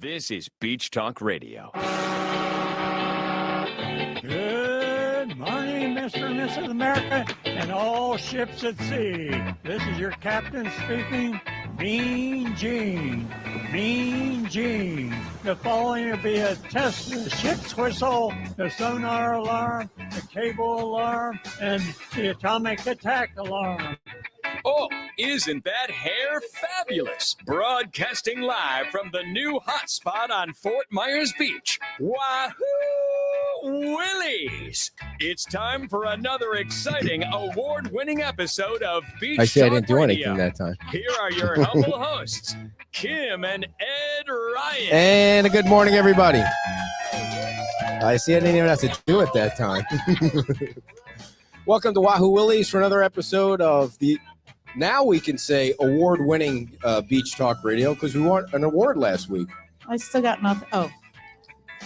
This is Beach Talk Radio. Good morning, Mr. and Mrs. America, and all ships at sea. This is your captain speaking, Mean Gene. Mean Gene. The following will be a test of the ship's whistle, the sonar alarm, the cable alarm, and the atomic attack alarm. Oh, isn't that hair fabulous? Broadcasting live from the new hotspot on Fort Myers Beach. Wahoo Willies! It's time for another exciting award-winning episode of Beach Talk I see I didn't do Radio. anything that time. Here are your humble hosts, Kim and Ed Ryan. And a good morning, everybody. I see I didn't even have to do it that time. Welcome to Wahoo Willies for another episode of the, now we can say, award-winning Beach Talk Radio, because we won an award last week. I still got nothing. Oh,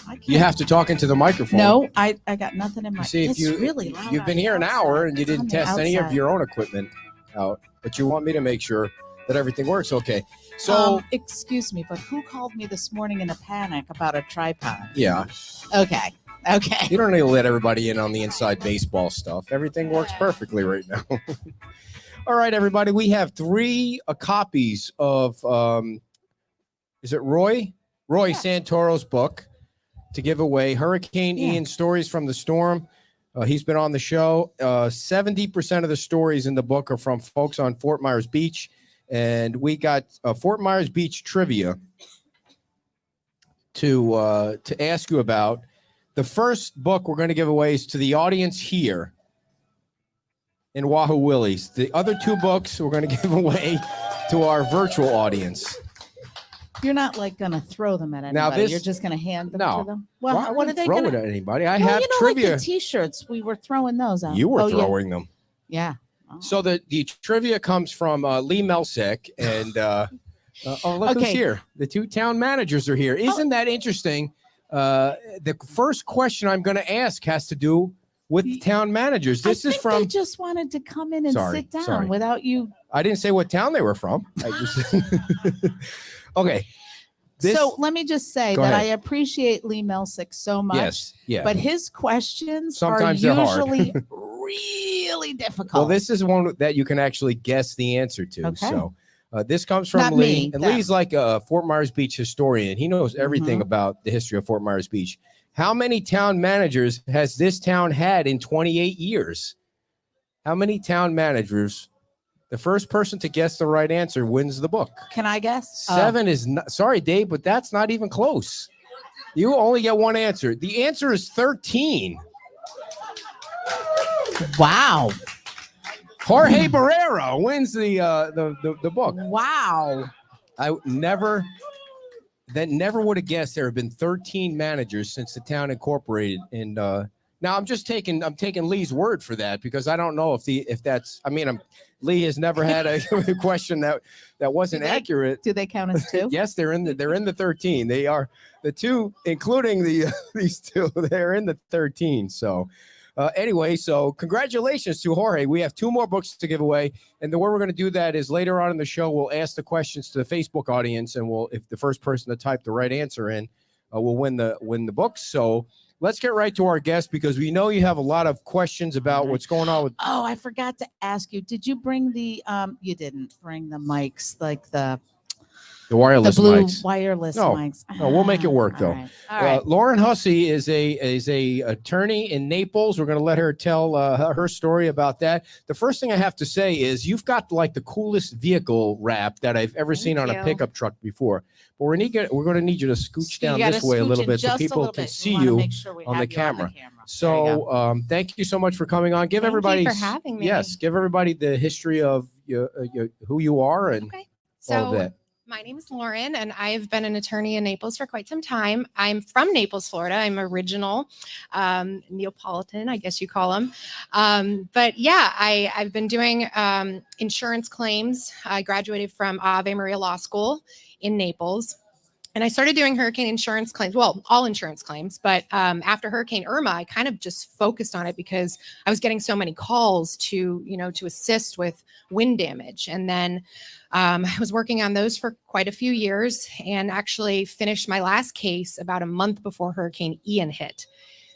I can't. You have to talk into the microphone. No, I got nothing in my. See, if it's you, really loud. you've been on here the an outside. hour and you It's on didn't the test any of outside. your own equipment out, but you want me to make sure that everything works okay. So, excuse me, but who called me this morning in a panic about a tripod? yeah, Okay. you don't need to let everybody in on the inside baseball stuff. Everything works perfectly right now. All right, everybody. We have three copies of, is it Roy Santoro's book to give away, Hurricane Ian Stories from the Storm. He's been on the show. 70% of the stories in the book are from folks on Fort Myers Beach. And we got Fort Myers Beach trivia to ask you about. The first book we're going to give away is to the audience here in Wahoo Willies. The other two books we're going to give away to our virtual audience. You're not like going to throw them at anybody. Now this- You're just going to hand them No. to them. Well, Why what would are I they throw going it to? at anybody? I Well, have you know, trivia. like the T-shirts. We were throwing those out. You were Oh, yeah. throwing them. Yeah. Oh. So the trivia comes from Lee Melsick and oh, look who's Okay. here. The two town managers are here. Isn't that interesting? The first question I'm going to ask has to do with the town managers. This I is think from. They just wanted to come in and sit down sorry. without you. I didn't say what town they were from. I just. Okay. This, So let me just say Go that ahead. I appreciate Lee Melsick so much. yes, yeah. But his questions Sometimes are they're hard. usually really difficult. Well, this is one that you can actually guess the answer to. Okay. So this comes from Not Lee. me, And them. Lee's like a Fort Myers Beach historian. He knows everything Mhm. about the history of Fort Myers Beach. How many town managers has this town had in 28 years? How many town managers? The first person to guess the right answer wins the book. Can I guess? 7 is not, sorry, Dave, but that's not even close. You only get one answer. The answer is 13. Wow. Jorge Barrera wins the book. Wow. I never would have guessed there have been 13 managers since the town incorporated. And now I'm taking Lee's word for that, because I don't know if that's. I mean, Lee has never had a question that wasn't accurate. Do they count as two? Yes, they're in the 13. They are the two, including these two. They're in the 13. So. Anyway, so congratulations to Jorge. We have two more books to give away. And the way we're going to do that is later on in the show, we'll ask the questions to the Facebook audience, and if the first person to type the right answer in will win the books. So let's get right to our guest, because we know you have a lot of questions about what's going on with. Oh, I forgot to ask you. Did you bring you didn't bring the mics, like the wireless blue mics. wireless No, mics? no, we'll make it work, though. All right. Lauren Hussey is a attorney in Naples. We're going to let her tell her story about that. The first thing I have to say is you've got like the coolest vehicle wrap that I've ever seen on a pickup truck before. But we're going to need you to scooch down this way a little bit so people can see you on the camera. So thank you so much for coming on. Give everybody for having me. Yes, give everybody the history of who you are and all of that. My name is Lauren, and I've been an attorney in Naples for quite some time. I'm from Naples, Florida. I'm original Neapolitan, I guess you call them. But yeah, I've been doing insurance claims. I graduated from Ave Maria Law School in Naples. And I started doing hurricane insurance claims, well, all insurance claims. But after Hurricane Irma, I kind of just focused on it because I was getting so many calls to, to assist with wind damage. And then I was working on those for quite a few years and actually finished my last case about a month before Hurricane Ian hit.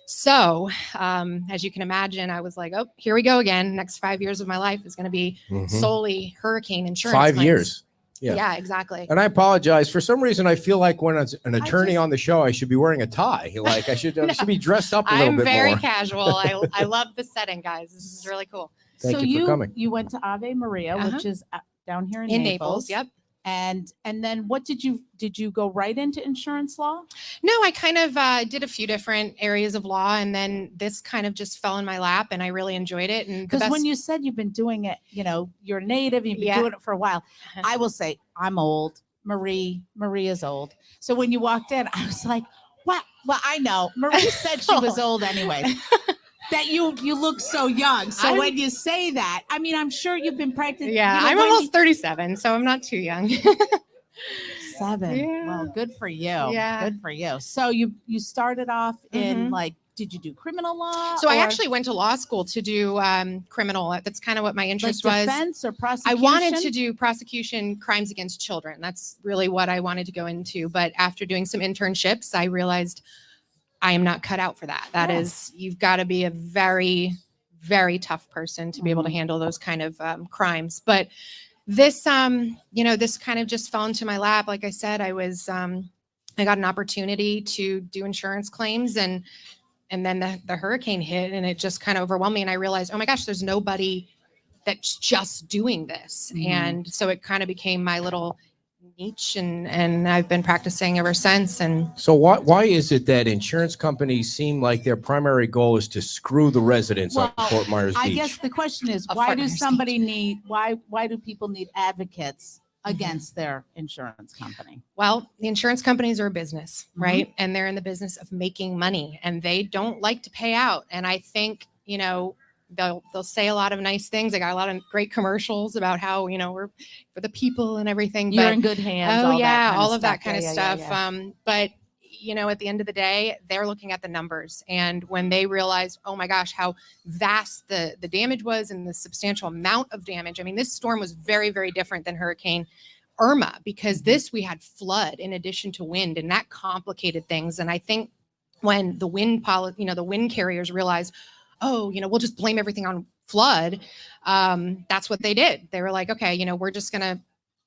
So as you can imagine, I was like, oh, here we go again. Next 5 years of my life is going to be solely hurricane insurance. 5 claims. years. Yeah, exactly. And I apologize. For some reason, I feel like when an attorney on the show, I should be wearing a tie. Like I should be dressed up a little bit more. I'm very casual. I love the setting, guys. This is really cool. Thank you for coming. You went to Ave Maria, which is down here in Naples. Yep. And then what did you go right into insurance law? No, I kind of did a few different areas of law, and then this kind of just fell in my lap, and I really enjoyed it. And because when you said you've been doing it, you're native, you've been doing it for a while. I will say I'm old. Marie is old. So when you walked in, I was like, "What?" Well, I know Marie said she was old anyway. That you look so young. So when you say that, I mean, I'm sure you've been practicing. Yeah, I'm almost 37, so I'm not too young. 7. Yeah. Well, good for you. Yeah. Good for you. So you started off in did you do criminal law? So I actually went to law school to do criminal. That's kind of what my interest was. Defense or prosecution? I wanted to do prosecution, crimes against children. That's really what I wanted to go into. But after doing some internships, I realized I am not cut out for that. That is, you've got to be a very, very tough person to be able to handle those kind of crimes. But this, this kind of just fell into my lap. Like I said, I got an opportunity to do insurance claims, and then the hurricane hit, and it just kind of overwhelmed me. And I realized, oh my gosh, there's nobody that's just doing this. And so it kind of became my little niche, and I've been practicing ever since. And so why is it that insurance companies seem like their primary goal is to screw the residents on Fort Myers Beach? I guess the question is, why do people need advocates against their insurance company? Well, the insurance companies are a business, right? And they're in the business of making money, and they don't like to pay out. And I think, they'll say a lot of nice things. I got a lot of great commercials about how, we're for the people and everything. You're in good hands. Oh yeah. All of that kind of stuff. But at the end of the day, they're looking at the numbers. And when they realized, oh my gosh, how vast the damage was and the substantial amount of damage. I mean, this storm was very, very different than Hurricane Irma, because we had flood in addition to wind, and that complicated things. And I think when the wind carriers realized, oh, we'll just blame everything on flood. That's what they did. They were like, okay, we're just going to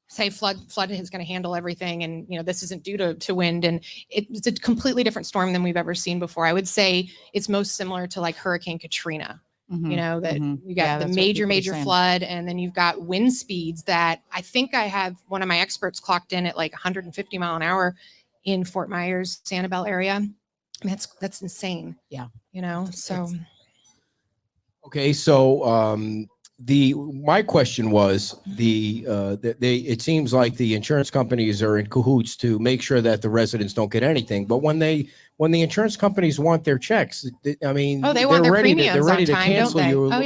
say flood is going to handle everything. And, this isn't due to wind. And it's a completely different storm than we've ever seen before. I would say it's most similar to like Hurricane Katrina, you got the major flood. And then you've got wind speeds that I think I have one of my experts clocked in at like 150 mile an hour in Fort Myers, Sanibel area. I mean, that's insane. Yeah. So. Okay, so my question was it seems like the insurance companies are in cahoots to make sure that the residents don't get anything. But when the insurance companies want their checks, I mean, they want their premiums they're ready on time, to cancel don't they? you. Oh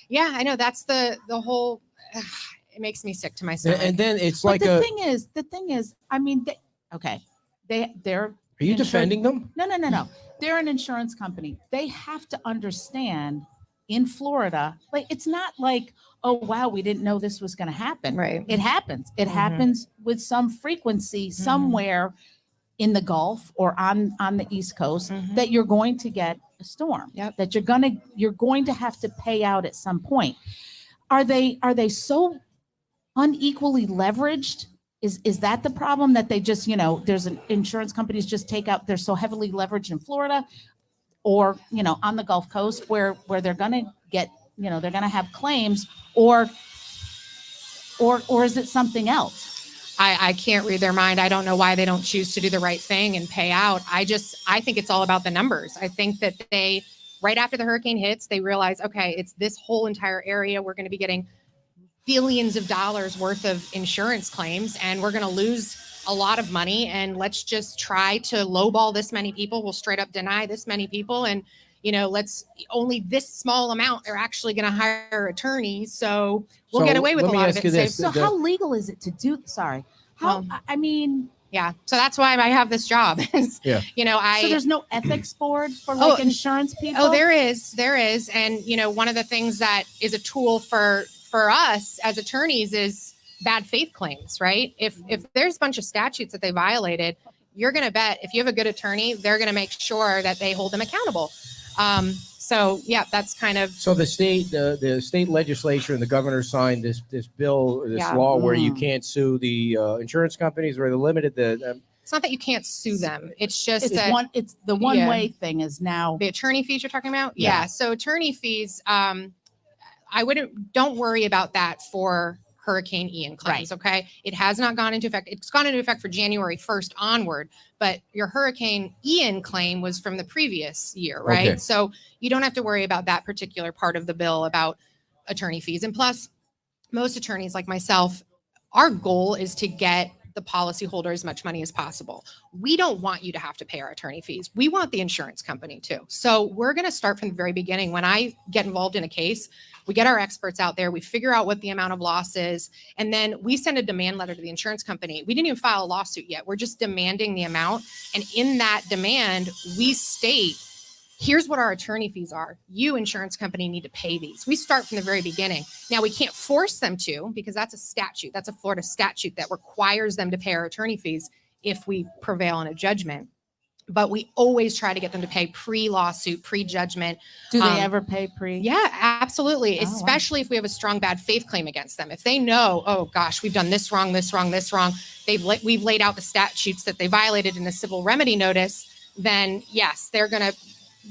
yeah, I know. That's the whole. It makes me sick to my stomach. And then it's but like the thing is, I mean, they're. Are you defending them? No. They're an insurance company. They have to understand. In Florida, like it's not like, oh wow, we didn't know this was going to happen. Right. It happens. It happens with some frequency somewhere in the Gulf or on the East Coast that you're going to get a storm. Yep. That you're going to have to pay out at some point. Are they so unequally leveraged? Is that the problem, that they just, there's an insurance companies just take out, they're so heavily leveraged in Florida? Or, on the Gulf Coast where they're going to get, they're going to have claims, or is it something else? I can't read their mind. I don't know why they don't choose to do the right thing and pay out. I think it's all about the numbers. I think that right after the hurricane hits, they realize, okay, it's this whole entire area. We're going to be getting billions of dollars worth of insurance claims, and we're going to lose a lot of money, and let's just try to lowball this many people. We'll straight up deny this many people, and let's only this small amount are actually going to hire attorneys, so we'll get away with a lot of it. So how legal is it to do? Sorry, I mean, Yeah. So that's why I have this job. Yeah. You know, So there's no ethics board for like insurance people? Oh, there is. And, you know, one of the things that is a tool for us as attorneys is bad faith claims, right? If there's a bunch of statutes that they violated, you're going to bet if you have a good attorney, they're going to make sure that they hold them accountable. So yeah, that's kind of. So the state legislature and the governor signed this bill, this law where you can't sue the insurance companies, where they limited the. It's not that you can't sue them. It's just It's that it's the one way thing is now. the attorney fees you're talking about. Yeah. Yeah. So attorney fees, don't worry about that for Hurricane Ian claims. Right. Okay. It has not gone into effect. It's gone into effect for January 1st onward, but your Hurricane Ian claim was from the previous year, right? Okay. So you don't have to worry about that particular part of the bill about attorney fees. And plus, most attorneys like myself, our goal is to get the policyholder as much money as possible. We don't want you to have to pay our attorney fees. We want the insurance company too. So we're going to start from the very beginning. When I get involved in a case, we get our experts out there, we figure out what the amount of loss is, and then we send a demand letter to the insurance company. We didn't even file a lawsuit yet. We're just demanding the amount. And in that demand, we state, here's what our attorney fees are. You, insurance company, need to pay these. We start from the very beginning. Now, we can't force them to, because that's a statute. That's a Florida statute that requires them to pay our attorney fees if we prevail in a judgment. But we always try to get them to pay pre-lawsuit, pre-judgment. Do they ever pay pre? Yeah, absolutely. Oh, wow. Especially if we have a strong bad faith claim against them. If they know, oh gosh, we've done this wrong, this wrong, this wrong. We've laid out the statutes that they violated in the civil remedy notice. Then yes,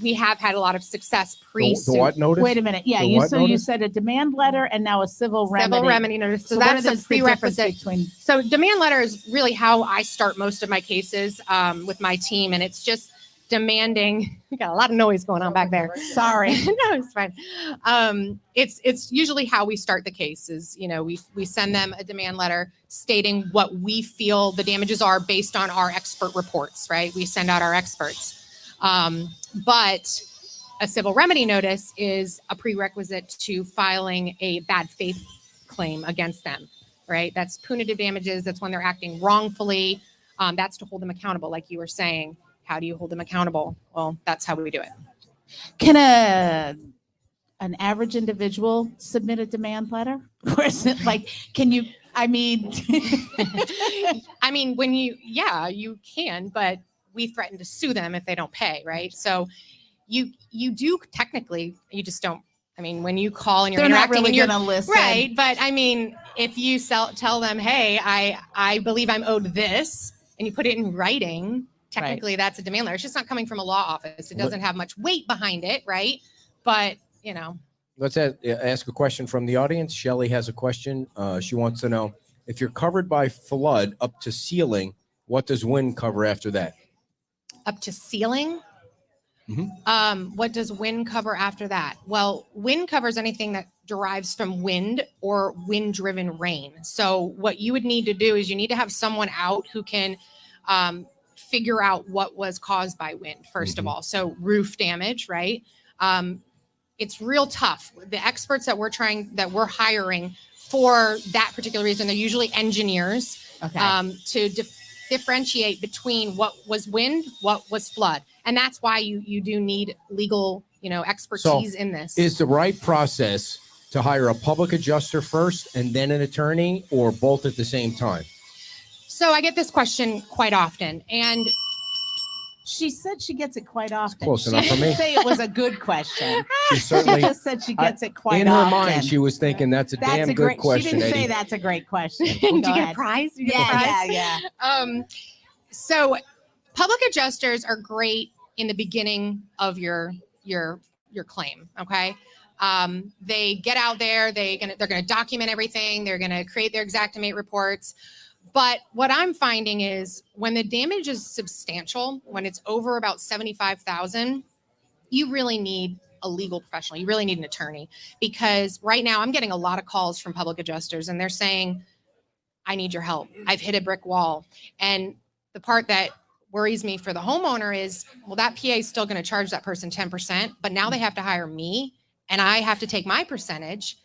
we have had a lot of success pre-suit. The what notice? Wait a minute. Yeah, The you what so you notice? said a demand letter and now a civil remedy. Civil remedy notice. So what that's is a the difference prerequisite. between? So demand letter is really how I start most of my cases with my team, and it's just demanding. We got a lot of noise going on back there. Sorry. No, it's fine. It's usually how we start the case is, you know, we send them a demand letter stating what we feel the damages are based on our expert reports, right? We send out our experts. But a civil remedy notice is a prerequisite to filing a bad faith claim against them, right? That's punitive damages. That's when they're acting wrongfully. That's to hold them accountable, like you were saying. How do you hold them accountable? Well, that's how we do it. Can an average individual submit a demand letter? Or is it like, can you, I mean, you can, but we threaten to sue them if they don't pay, right? So you do technically, you just don't. I mean, when you call and you're they're not interacting, really and going to listen. right? But I mean, if you tell them, hey, I believe I'm owed this, and you put it in writing, technically that's a demand letter. It's just not coming from a law office. It doesn't have much weight behind it, right? But you know. Let's ask a question from the audience. Shelley has a question. She wants to know, if you're covered by flood up to ceiling, what does wind cover after that? Up to ceiling? Mm-hmm. What does wind cover after that? Well, wind covers anything that derives from wind or wind-driven rain. So what you would need to do is you need to have someone out who can figure out what was caused by wind, first of all. So roof damage, right? It's real tough. The experts that we're hiring for that particular reason, they're usually engineers, to differentiate between what was wind, what was flood. And that's why you do need legal, expertise in this. Is the right process to hire a public adjuster first and then an attorney, or both at the same time? So I get this question quite often, and she said she gets it quite often. Close enough for me. She didn't say it was a good question. She certainly just said she gets it quite often. In her mind, she was thinking that's a damn good question. She didn't say Eddie. that's a great question. Did you get a prize? Yeah. So public adjusters are great in the beginning of your claim. Okay. They get out there, they're going to document everything. They're going to create their Xactimate reports. But what I'm finding is when the damage is substantial, when it's over about $75,000, you really need a legal professional. You really need an attorney, because right now I'm getting a lot of calls from public adjusters and they're saying, I need your help. I've hit a brick wall. And the part that worries me for the homeowner is, well, that PA is still going to charge that person 10%, but now they have to hire me and I have to take my percentage.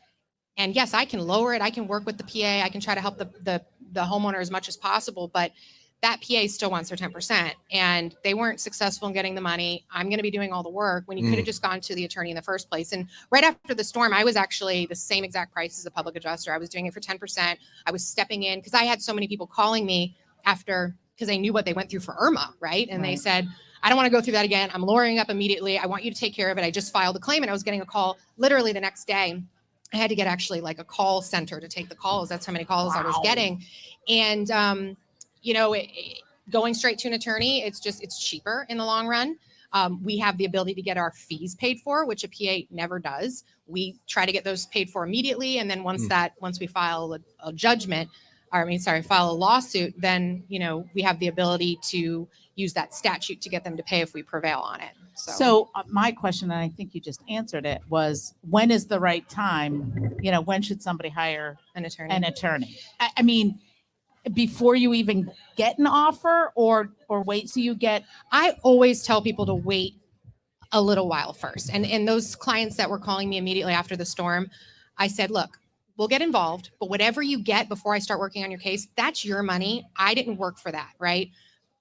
And yes, I can lower it. I can work with the PA. I can try to help the homeowner as much as possible, but that PA still wants their 10%, and they weren't successful in getting the money. I'm going to be doing all the work when you could have just gone to the attorney in the first place. And right after the storm, I was actually the same exact price as a public adjuster. I was doing it for 10%. I was stepping in because I had so many people calling me after, because they knew what they went through for Irma, right? And they said, I don't want to go through that again. I'm lawyering up immediately. I want you to take care of it. I just filed a claim, and I was getting a call literally the next day. I had to get actually like a call center to take the calls. That's how many calls I was getting. And, going straight to an attorney, it's cheaper in the long run. We have the ability to get our fees paid for, which a PA never does. We try to get those paid for immediately. And then once we file a judgment, file a lawsuit, then, we have the ability to use that statute to get them to pay if we prevail on it. So my question, and I think you just answered it, was when is the right time? When should somebody hire an attorney? I mean, before you even get an offer, or wait till you get. I always tell people to wait a little while first. And those clients that were calling me immediately after the storm, I said, look, we'll get involved, but whatever you get before I start working on your case, that's your money. I didn't work for that, right?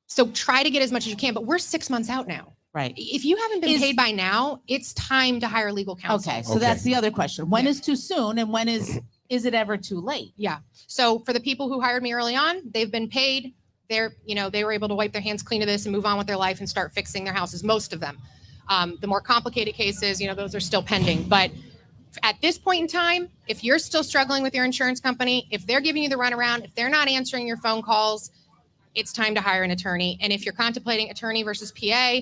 So try to get as much as you can, but we're 6 months out now. Right. If you haven't been paid by now, it's time to hire legal counsel. Okay. So that's the other question. When is too soon, and when is it ever too late? Yeah. So for the people who hired me early on, they've been paid. They were able to wipe their hands clean of this and move on with their life and start fixing their houses, most of them. The more complicated cases, those are still pending. But at this point in time, if you're still struggling with your insurance company, if they're giving you the runaround, if they're not answering your phone calls, it's time to hire an attorney. And if you're contemplating attorney versus PA,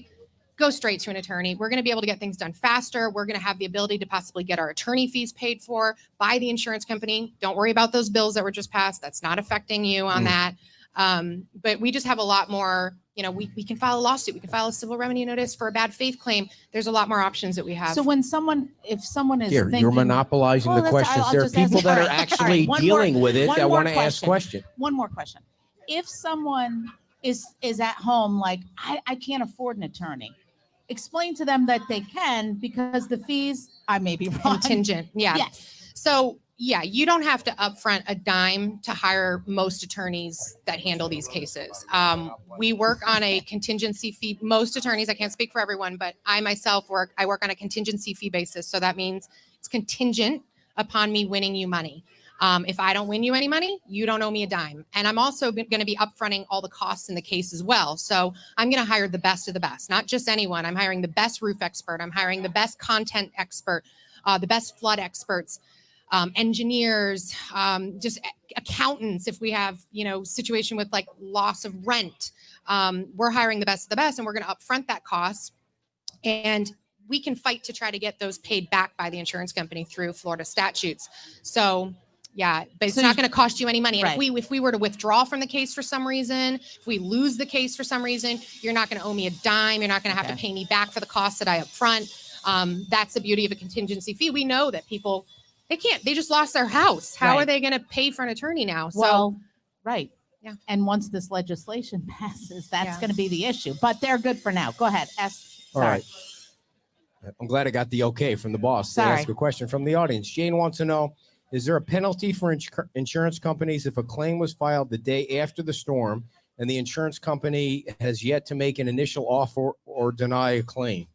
go straight to an attorney. We're going to be able to get things done faster. We're going to have the ability to possibly get our attorney fees paid for by the insurance company. Don't worry about those bills that were just passed. That's not affecting you on that. But we just have a lot more, we can file a lawsuit. We can file a civil remedy notice for a bad faith claim. There's a lot more options that we have. So if someone is Here, thinking, you're monopolizing the questions. There are people that are actually dealing with it that want to ask questions. One more question. If someone is at home, like, I can't afford an attorney, explain to them that they can, because the fees, I may be wrong. Contingent. Yeah. Yes. So you don't have to upfront a dime to hire most attorneys that handle these cases. We work on a contingency fee. Most attorneys, I can't speak for everyone, but I myself work on a contingency fee basis. So that means it's contingent upon me winning you money. If I don't win you any money, you don't owe me a dime. And I'm also going to be upfronting all the costs in the case as well. So I'm going to hire the best of the best, not just anyone. I'm hiring the best roof expert. I'm hiring the best content expert, the best flood experts, engineers, just accountants. If we have, situation with like loss of rent, we're hiring the best of the best, and we're going to upfront that cost. And we can fight to try to get those paid back by the insurance company through Florida statutes. So yeah, but it's not going to cost you any money. And if we were to withdraw from the case for some reason, if we lose the case for some reason, you're not going to owe me a dime. You're not going to have to pay me back for the costs that I upfront. That's the beauty of a contingency fee. We know that people, they just lost their house. How are they going to pay for an attorney now? So, right. Yeah. And once this legislation passes, that's going to be the issue. But they're good for now. Go ahead. All right. I'm glad I got the okay from the boss to ask a question from the audience. Jane wants to know, is there a penalty for insurance companies if a claim was filed the day after the storm and the insurance company has yet to make an initial offer or deny a claim?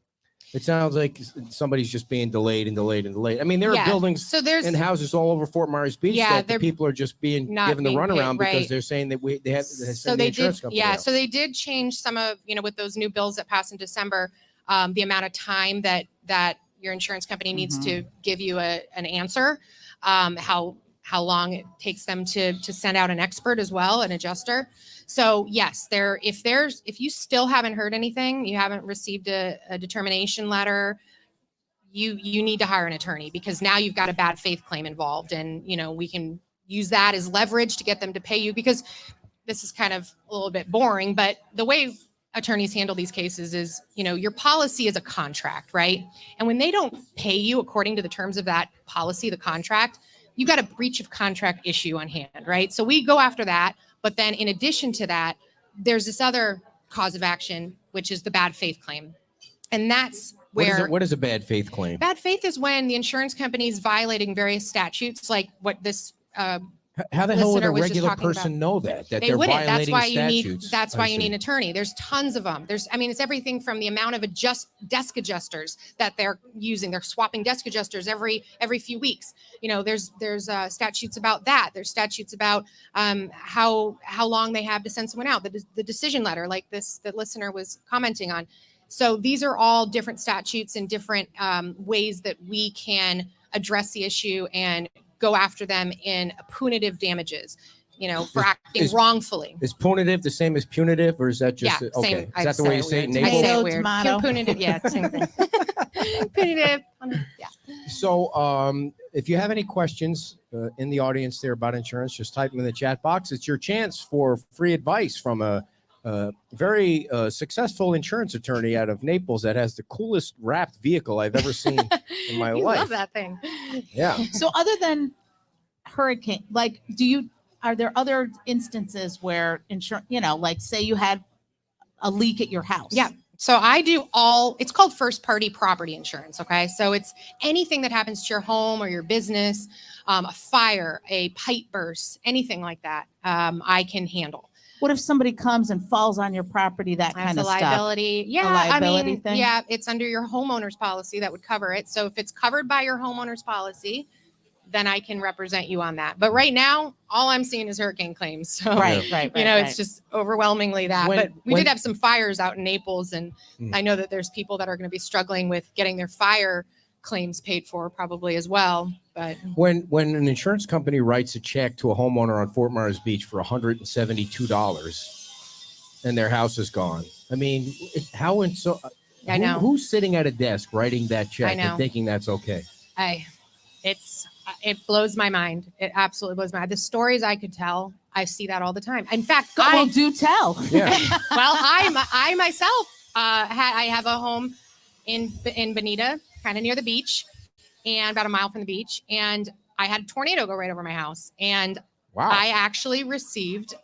It sounds like somebody's just being delayed and delayed and delayed. I mean, there are buildings and houses all over Fort Myers Beach that the people are just being given the runaround because they're saying that they have the insurance company out. So they did change some of, with those new bills that passed in December, the amount of time that your insurance company needs to give you an answer, how long it takes them to send out an expert as well, an adjuster. So yes, if you still haven't heard anything, you haven't received a determination letter, you need to hire an attorney, because now you've got a bad faith claim involved, and we can use that as leverage to get them to pay you, because this is kind of a little bit boring, but the way attorneys handle these cases is, your policy is a contract, right? And when they don't pay you according to the terms of that policy, the contract, you've got a breach of contract issue on hand, right? So we go after that. But then in addition to that, there's this other cause of action, which is the bad faith claim. And that's where... What is a bad faith claim? Bad faith is when the insurance company is violating various statutes, like what this... How How the hell would a listener was just regular talking person know that they they're wouldn't. violating statutes? That's I why you need see. an attorney. There's tons of them. It's everything from the amount of desk adjusters that they're using. They're swapping desk adjusters every few weeks. There's statutes about that. There's statutes about how long they have to send someone out. The decision letter, like the listener was commenting on. So these are all different statutes and different ways that we can address the issue and go after them in punitive damages, for acting wrongfully. Is punitive the same as punitive, or is that just same. okay? Is that the way you say it in I Naples? say it weird. Tomato. Punitive, yeah, same thing. Punitive, yeah. So, if you have any questions in the audience there about insurance, just type them in the chat box. It's your chance for free advice from a very successful insurance attorney out of Naples that has the coolest wrapped vehicle I've ever seen in my You life. love that thing. Yeah. So other than hurricane, are there other instances where insurance, like say you had a leak at your house? Yeah. So I do it's called first party property insurance. Okay. So it's anything that happens to your home or your business, a fire, a pipe burst, anything like that, I can handle. What if somebody comes and falls on your property, that kind of stuff? Liability. Yeah. liability thing? Yeah, it's under your homeowner's policy that would cover it. So if it's covered by your homeowner's policy, then I can represent you on that. But right now, all I'm seeing is hurricane claims. So, Right. it's just overwhelmingly that. But we did have some fires out in Naples, and I know that there's people that are going to be struggling with getting their fire claims paid for probably as well. But When an insurance company writes a check to a homeowner on Fort Myers Beach for $172 and their house is gone, I mean, I know. Who's sitting at a desk writing that check know. and thinking that's okay? it blows my mind. It absolutely blows my mind. The stories I could tell, I see that all the time. In fact, do tell. Yeah. well, I myself I have a home in Bonita, kind of near the beach, and about a mile from the beach. And I had a tornado go right over my house. And Wow. I actually received,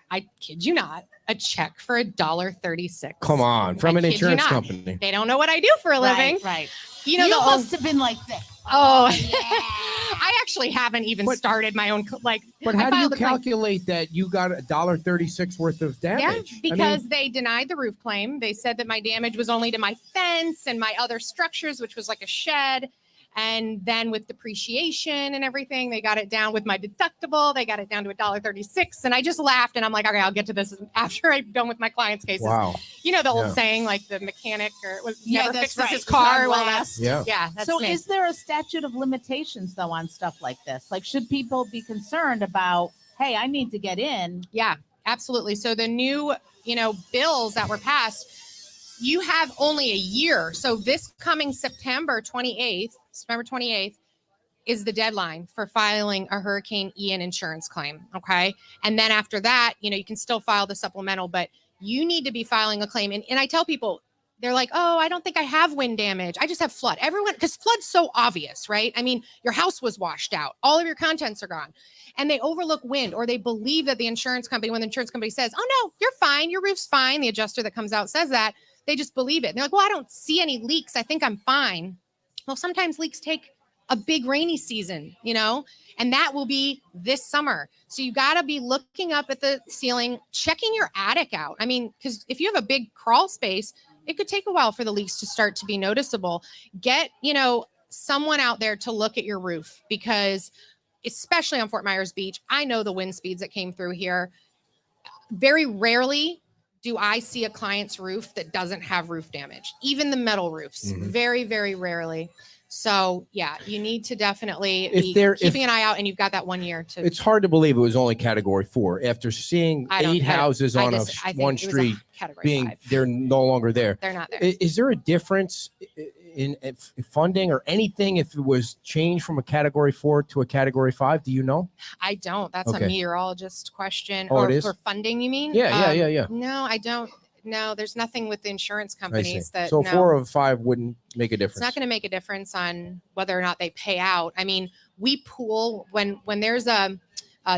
I kid you not, a check for $1.36. Come on, from an kid you insurance not. company. They don't know what I do for a living. Right. You know, You the must have been like this. Oh, yeah. I actually haven't even started my own, But how do you calculate that you got $1.36 worth of damage? Yeah, because they denied the roof claim. They said that my damage was only to my fence and my other structures, which was like a shed. And then with depreciation and everything, they got it down with my deductible. They got it down to $1.36. And I just laughed and I'm like, okay, I'll get to this after I'm done with my clients' cases. Wow. You know, the old saying, like the mechanic never that's fixes right. his car. Well, Unless- that's So me. is there a statute of limitations though on stuff like this? Like, should people be concerned about, hey, I need to get in? Yeah, absolutely. So the new, bills that were passed, you have only a year. So this coming September 28th is the deadline for filing a Hurricane Ian insurance claim. Okay. And then after that, you can still file the supplemental, but you need to be filing a claim. And I tell people, they're like, oh, I don't think I have wind damage. I just have flood. Because flood's so obvious, right? I mean, your house was washed out. All of your contents are gone. And they overlook wind, or they believe that when the insurance company says, oh, no, you're fine. Your roof's fine. The adjuster that comes out says that. They just believe it. And they're like, well, I don't see any leaks. I think I'm fine. Well, sometimes leaks take a big rainy season, and that will be this summer. So you got to be looking up at the ceiling, checking your attic out. I mean, because if you have a big crawl space, it could take a while for the leaks to start to be noticeable. Get, someone out there to look at your roof, because especially on Fort Myers Beach, I know the wind speeds that came through here. Very rarely do I see a client's roof that doesn't have roof damage, even the metal roofs. Mhm. Very, very rarely. So yeah, you need to definitely If be there- keeping an eye out, and you've got that 1 year to. It's hard to believe it was only Category 4 after seeing I don't- 8 houses I on just- I think one it was a street category being 5. they're no longer there. They're not there. Is there a difference in funding or anything if it was changed from a Category 4 to a Category 5? Do you know? I don't. That's Okay. a meteorologist question. Oh, or it is? for funding, you mean? Yeah. No, I don't. No, there's nothing with the insurance I see. companies that. So no. 4 of 5 wouldn't make a difference. It's not going to make a difference on whether or not they pay out. I mean, we pool when there's a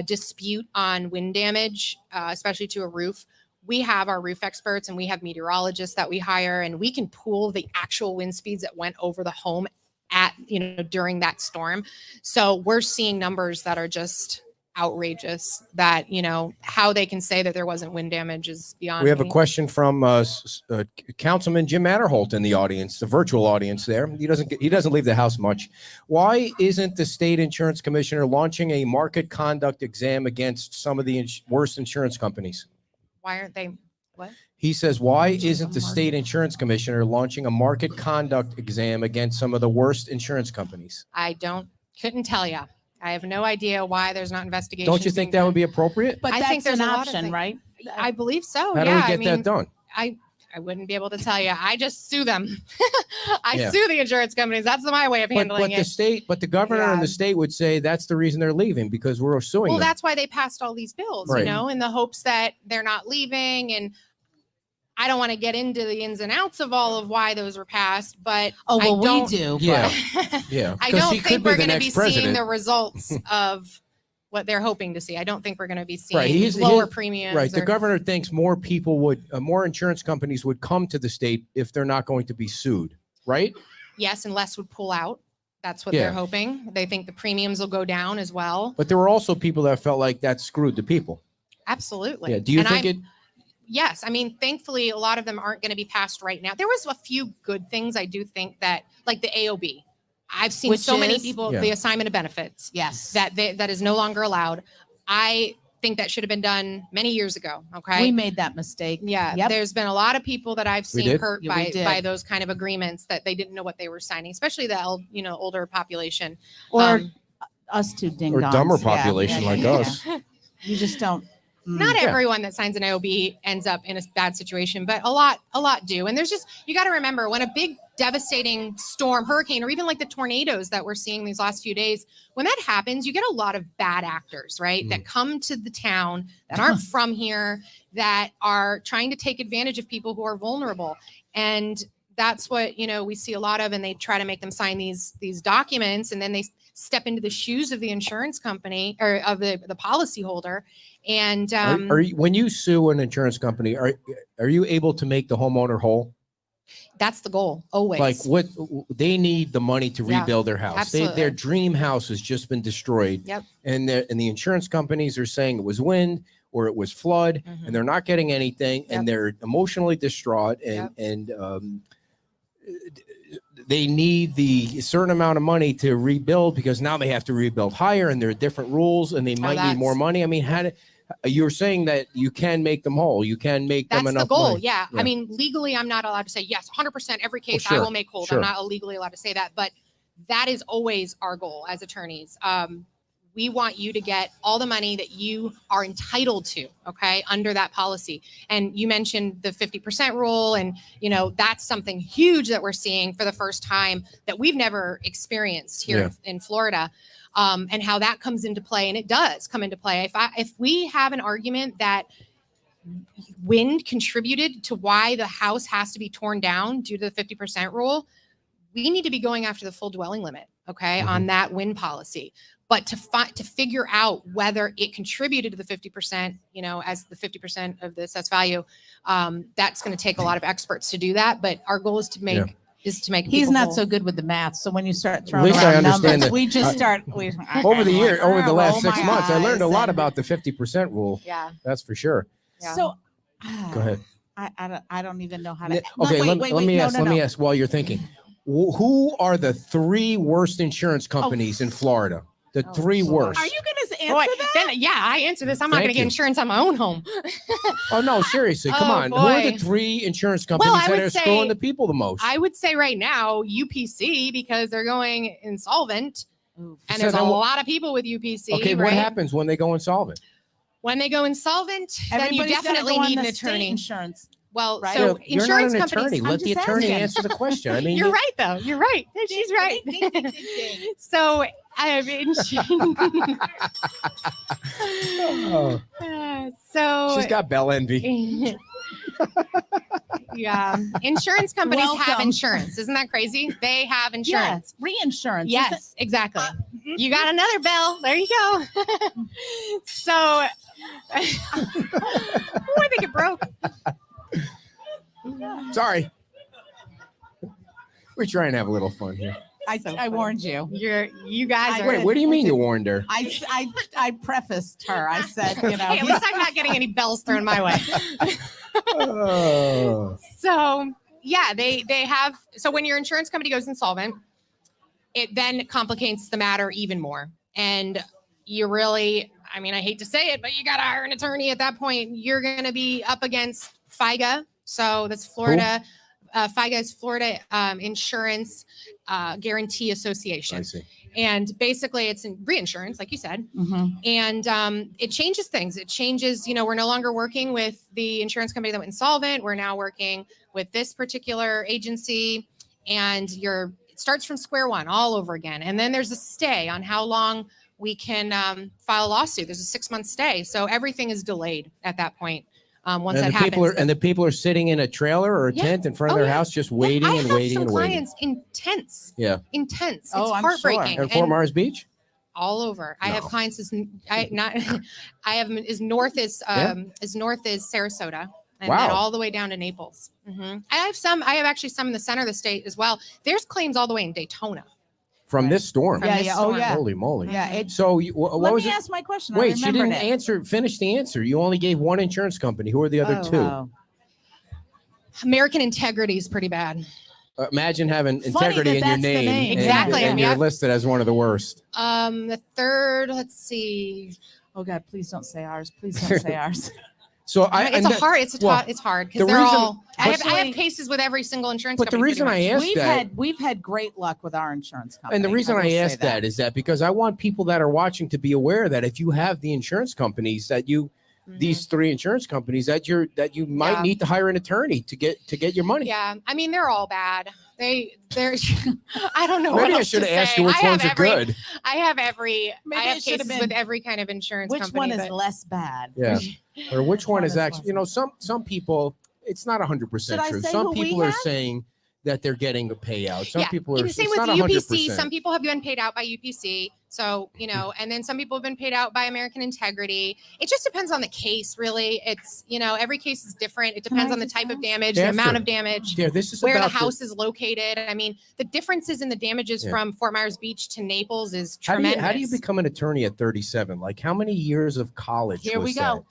dispute on wind damage, especially to a roof. We have our roof experts and we have meteorologists that we hire, and we can pool the actual wind speeds that went over the home during that storm. So we're seeing numbers that are just outrageous that, how they can say that there wasn't wind damage is beyond We have a me. question from Councilman Jim Matterholt in the audience, the virtual audience there. He doesn't leave the house much. Why isn't the state insurance commissioner launching a market conduct exam against some of the worst insurance companies? Why aren't they? What? He says, why isn't the state insurance commissioner launching a market conduct exam against some of the worst insurance companies? Couldn't tell you. I have no idea why there's not investigations. Don't you think that would be appropriate? But I that's think there's an a lot of option, things. right? I believe so. How do we get that done? I wouldn't be able to tell you. I just sue them. Yeah. Sue the insurance companies. That's my way of handling it. But the governor and the state would say that's the reason they're leaving, because we're suing Well, them. that's why they passed all these bills, Right. in the hopes that they're not leaving. And I don't want to get into the ins and outs of all of why those were passed, but we do. Yeah. Yeah. I 'Cause don't he could think be we're the going to next be president. seeing the results of what they're hoping to see. I don't think we're going to be seeing Right. lower premiums. Right. The governor thinks more insurance companies would come to the state if they're not going to be sued. Right. Yes, and less would pull out. That's what Yeah. they're hoping. They think the premiums will go down as well. But there were also people that felt like that screwed the people. Absolutely. Yeah. Do you And think it? Yes. I mean, thankfully, a lot of them aren't going to be passed right now. There was a few good things I do think that, like the AOB. I've seen Which so many is? people, Yeah. the assignment of benefits, Yes. that is no longer allowed. I think that should have been done many years ago. Okay. We made that mistake. Yeah. Yep. There's been a lot of people that I've We seen did? hurt Yeah, we did. by those kind of agreements that they didn't know what they were signing, especially the older population. Or Um, us two ding Or dongs. dumber Yeah, population like us. You just don't. Not Yeah. everyone that signs an AOB ends up in a bad situation, but a lot do. And you got to remember, when a big devastating storm, hurricane, or even like the tornadoes that we're seeing these last few days, when that happens, you get a lot of bad actors, right? That come to the town that aren't from here, that are trying to take advantage of people who are vulnerable. And that's what, we see a lot of, and they try to make them sign these documents, and then they step into the shoes of the insurance company or of the policyholder. And Are you, when you sue an insurance company, are you able to make the homeowner whole? that's the goal always. Like what they need the money to Yeah, rebuild their house. absolutely. Their dream house has just been destroyed. Yep. And the insurance companies are saying it was wind or it was flood, Mhm. and they're not getting anything, Yep. and they're emotionally distraught, and they need the certain amount of money to rebuild, because now they have to rebuild higher, and there are different rules, and they might need more that's- money. I mean, you're saying that you can make them whole, you can make them That's enough the goal. money. Yeah. Yeah. I mean, legally, I'm not allowed to say yes, 100% every case I sure, will make whole. sure. I'm not legally allowed to say that, but that is always our goal as attorneys. We want you to get all the money that you are entitled to, okay, under that policy. And you mentioned the 50% rule, and that's something huge that we're seeing for the first time that we've never experienced here in Florida, and how that comes into play. And it does come into play. If we have an argument that wind contributed to why the house has to be torn down due to the 50% rule, we need to be going after the full dwelling limit, okay, on that wind policy. But to figure out whether it contributed to the 50%, as the 50% of the assessed value, that's going to take a lot of experts to do that. But our goal is to make He's people not whole. so good with the math. So when you start At throwing least I around understand numbers, that- we just start. Over the last 6 months, I learned a lot about. about the 50% rule. Yeah. That's for sure. Yeah. So Go ahead. I don't even know how to. Okay, No, let me ask while you're thinking. Who are the 3 worst insurance companies in Florida? The 3 worst. Are you going to answer Boy, that? then, I answer this. I'm not Thank going to get you. insurance on my own home. Oh no, seriously, come Oh, on. Who are the boy. 3 insurance companies I that would are say- screwing the people the most? I would say right now UPC, because they're going insolvent, and So there's a then lot of people with UPC. Okay, right? what happens when they go insolvent? When they go insolvent, then you Everybody's gotta definitely go on need an the state attorney. insurance. Well, Right? so You're not insurance an companies. attorney. I'm Let the just attorney asking. answer the question. I mean, You're right, though. You're right. She's right. Ding, ding, ding, ding. So I mean, Oh, so she's got bell envy. yeah, insurance companies have Welcome. insurance. Isn't that crazy? They have insurance. Yes, reinsurance. Yes, exactly. You got another bell. There you go. So, I think it broke. Sorry. We're trying to have a little fun here. I warned you. You guys are. Wait, what do you mean you warned her? I prefaced her. I said, Hey, at least I'm not getting any bells thrown my way. Oh. So yeah, they have. So when your insurance company goes insolvent, it then complicates the matter even more. And you really, I mean, I hate to say it, but you got to hire an attorney at that point. You're going to be up against FIGA. So that's Florida. FIGA is Florida Insurance Guarantee Association. I see. And basically it's reinsurance, like you said. And it changes things. It changes, we're no longer working with the insurance company that went insolvent. We're now working with this particular agency, and it starts from square one all over again. And then there's a stay on how long we can file a lawsuit. There's a 6-month stay. So everything is delayed at that point. Once that happens. And the people are sitting in a trailer or a tent in front of their house, just waiting and waiting and waiting. I have some clients intense. Yeah. Intense. It's I'm heartbreaking. And Fort Myers Beach? All over. I have clients as north as Sarasota, and then all the way down to Naples. I have actually some in the center of the state as well. There's claims all the way in Daytona. From this storm. Oh yeah. Holy moly. Yeah. So what Let was me it? ask my question. Wait, she didn't finish the answer. You only gave one insurance company. Who are the other two? Wow. American Integrity is pretty bad. Imagine having Funny integrity in your that's the name. name. Exactly. And you're listed as one of the worst. The third, let's see. Oh God, please don't say ours. Please don't say ours. So it's hard because they're all. I have cases with every single insurance But the company. reason I asked we've had great luck with our insurance company. And the reason I will say asked that is that because I want people that are watching to be aware that if you have the insurance companies that these three insurance companies that you might need to hire an attorney to get your money. Yeah, I mean they're all bad. They're I don't know. Maybe what I else should to have asked say. you which ones are good. I have cases been, with every kind of insurance which company. Which one is less bad? Yeah. Or which one is actually, some people, it's not 100% true. Some people are saying that they're getting a payout. Some people are same it's with not UPC. 100%. Some people have been paid out by UPC. So, and then some people have been paid out by American Integrity. It just depends on the case, really. It's, every case is different. It depends on the type of damage, the amount of damage, this is where the house is located. I mean, the differences in the damages from Fort Myers Beach to Naples is tremendous. How do you become an attorney at 37? Like how many years of college Here we go.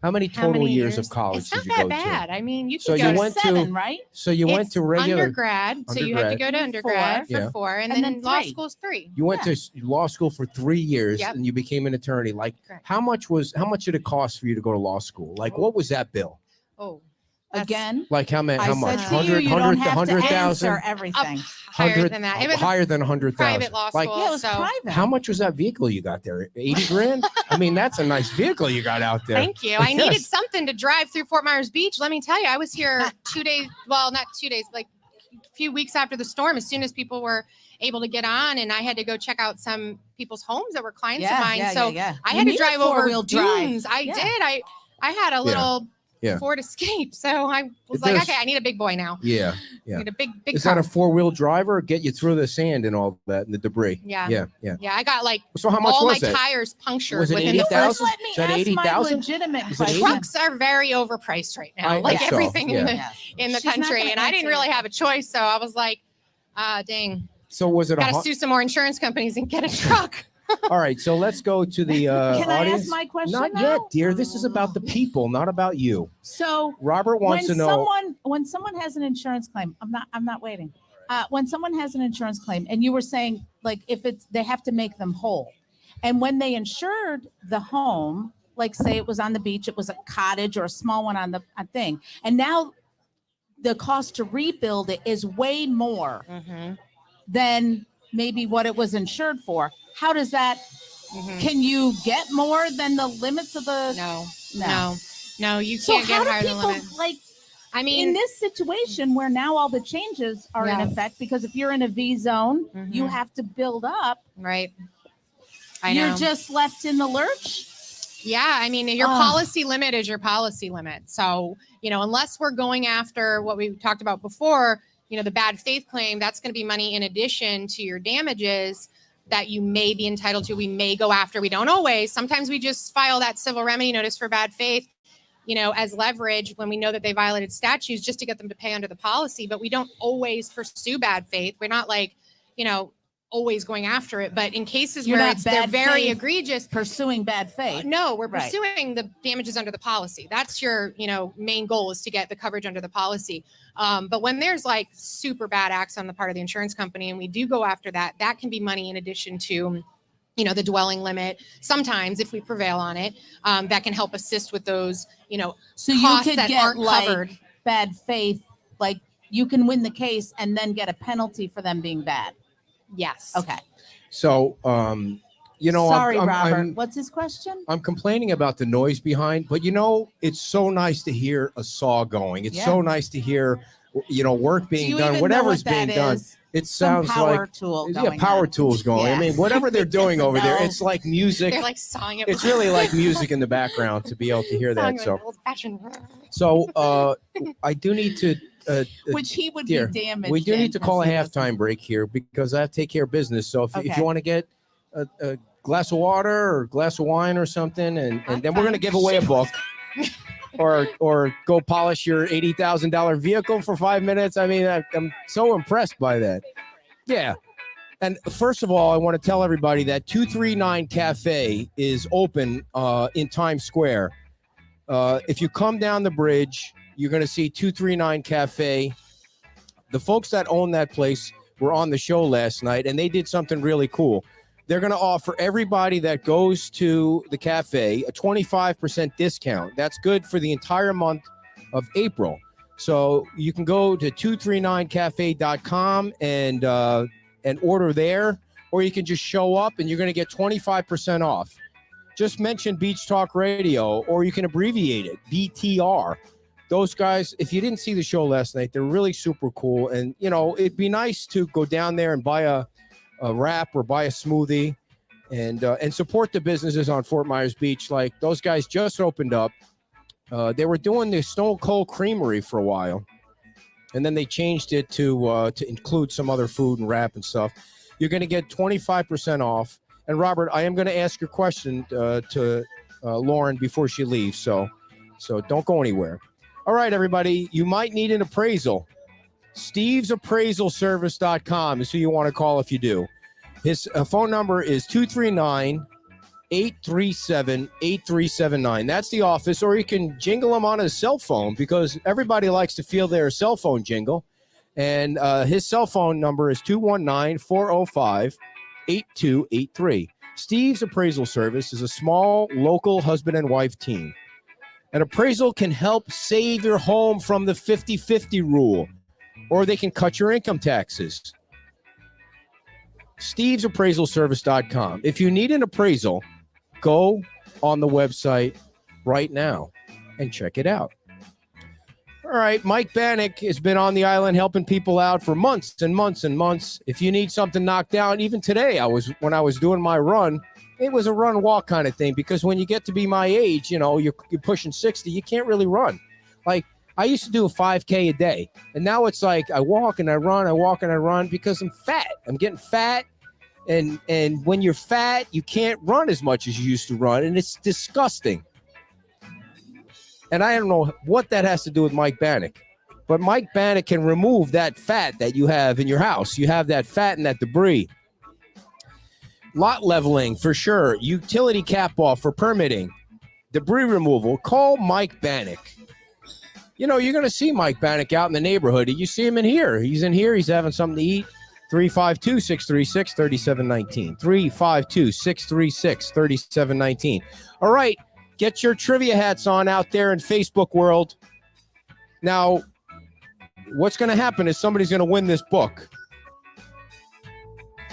How many total years of college did you go to? It's not that bad. I mean, you So can you go went to 7, right? So you went to regular undergrad. So you have to go to undergrad for 4, and then law school is 3. You went to law school for 3 years, and you became an attorney. Like, how much did it cost for you to go to law school? Like, what was that bill? Oh, again, like how much? 100,000 everything. Higher than that. It was higher than 100,000. Private law school. Like, yeah, it was private. How much was that vehicle you got there? 80 grand? I mean, that's a nice vehicle you got out there. Thank you. I needed something to drive through Fort Myers Beach. Let me tell you, I was here 2 days. Well, not 2 days, like a few weeks after the storm. As soon as people were able to get on, and I had to go check out some people's homes that were clients of mine. I had to drive over dunes. I did. I had a little Ford Escape, so I was like, okay, I need a big boy now. Yeah. I need a big Is car. that a 4-wheel driver? Get you through the sand and all that and the debris. Yeah. I got So how much all was my that? tires punctured Was it within the first. 80,000? Let me Is that ask 80,000? my legitimate question. Trucks are very overpriced right now, like everything in the She's not country, gonna and I didn't answer really you. have a choice, so I was like, dang, So was it gotta sue some more insurance companies and get a truck. All right, so let's go to the Can I audience. ask my question Not now? yet, dear. This is about the people, not about you. So Robert wants to know. when someone has an insurance claim, I'm not waiting. When someone has an insurance claim, and you were saying like they have to make them whole, and when they insured the home, like say it was on the beach, it was a cottage or a small one on the thing, and now the cost to rebuild it is way more than maybe what it was insured for. How does that? Can you get more than the limits of the? No, you can't get higher than limit. Like, I mean, in this situation where now all the changes are in effect, because if you're in a V zone, you have to build up. Right. You're just left in the lurch. Yeah, I mean, your policy limit is your policy limit. So, unless we're going after what we talked about before, the bad faith claim, that's going to be money in addition to your damages that you may be entitled to. We may go after. We don't always. Sometimes we just file that civil remedy notice for bad faith, as leverage when we know that they violated statutes just to get them to pay under the policy. But we don't always pursue bad faith. We're not like, always going after it. But in cases You're where not they're bad very faith egregious, pursuing bad faith. no, we're Right. pursuing the damages under the policy. That's your, main goal, is to get the coverage under the policy. But when there's like super bad acts on the part of the insurance company, and we do go after that, that can be money in addition to, the dwelling limit. Sometimes if we prevail on it, that can help assist with those, So you costs could that get aren't like covered. bad faith, like you can win the case and then get a penalty for them being bad. Yes. Okay. So, Sorry, I'm, Robert. What's his question? I'm complaining about the noise behind, but it's so nice to hear a saw going. It's Yeah. so nice to hear, work Do being you done, even know whatever's what that being done. is? It Some sounds power like tool. power on. tools going. Yeah. I mean, whatever they're doing over there, it's like music. They're like sawing it. It's really like music in the background to be able to hear that. Sawing like old-fashioned. So I do need to. Which he would dear, be damaged. we do need to call a because he halftime break here because I have to take care of business. So if Okay. you want to get a glass of water or a glass of wine or something, and then we're going to give away a book. Or go polish your $80,000 vehicle for 5 minutes. I mean, I'm so impressed by that. Yeah. And first of all, I want to tell everybody that 239 Cafe is open in Times Square. If you come down the bridge, you're going to see 239 Cafe. The folks that own that place were on the show last night, and they did something really cool. They're going to offer everybody that goes to the cafe a 25% discount. That's good for the entire month of April. So you can go to 239cafe.com and order there, or you can just show up and you're going to get 25% off. Just mention Beach Talk Radio, or you can abbreviate it, BTR. Those guys, if you didn't see the show last night, they're really super cool. And, it'd be nice to go down there and buy a wrap or buy a smoothie and support the businesses on Fort Myers Beach. Like those guys just opened up. They were doing the Stone Cold Creamery for a while, and then they changed it to include some other food and wrap and stuff. You're going to get 25% off. And Robert, I am going to ask your question to Lauren before she leaves. So don't go anywhere. All right, everybody, you might need an appraisal. StevesAppraisalService.com is who you want to call if you do. His phone number is 239-837-8379. That's the office, or you can jingle him on his cell phone because everybody likes to feel their cell phone jingle. And his cell phone number is 219-405-8283. Steve's Appraisal Service is a small local husband and wife team. An appraisal can help save your home from the 50-50 rule, or they can cut your income taxes. StevesAppraisalService.com. If you need an appraisal, go on the website right now and check it out. All right, Mike Bannock has been on the island helping people out for months and months and months. If you need something knocked down, even today, when I was doing my run, it was a run walk kind of thing, because when you get to be my age, you're pushing 60, you can't really run. Like I used to do a 5K a day, and now it's like I walk and I run, I walk and I run because I'm fat. I'm getting fat, and when you're fat, you can't run as much as you used to run, and it's disgusting. And I don't know what that has to do with Mike Bannock, but Mike Bannock can remove that fat that you have in your house. You have that fat and that debris. Lot leveling for sure. Utility cap off for permitting. Debris removal. Call Mike Bannock. You're going to see Mike Bannock out in the neighborhood. You see him in here. He's in here. He's having something to eat. 352-636-3719. 352-636-3719. All right. Get your trivia hats on out there in Facebook world. Now, what's going to happen is somebody's going to win this book.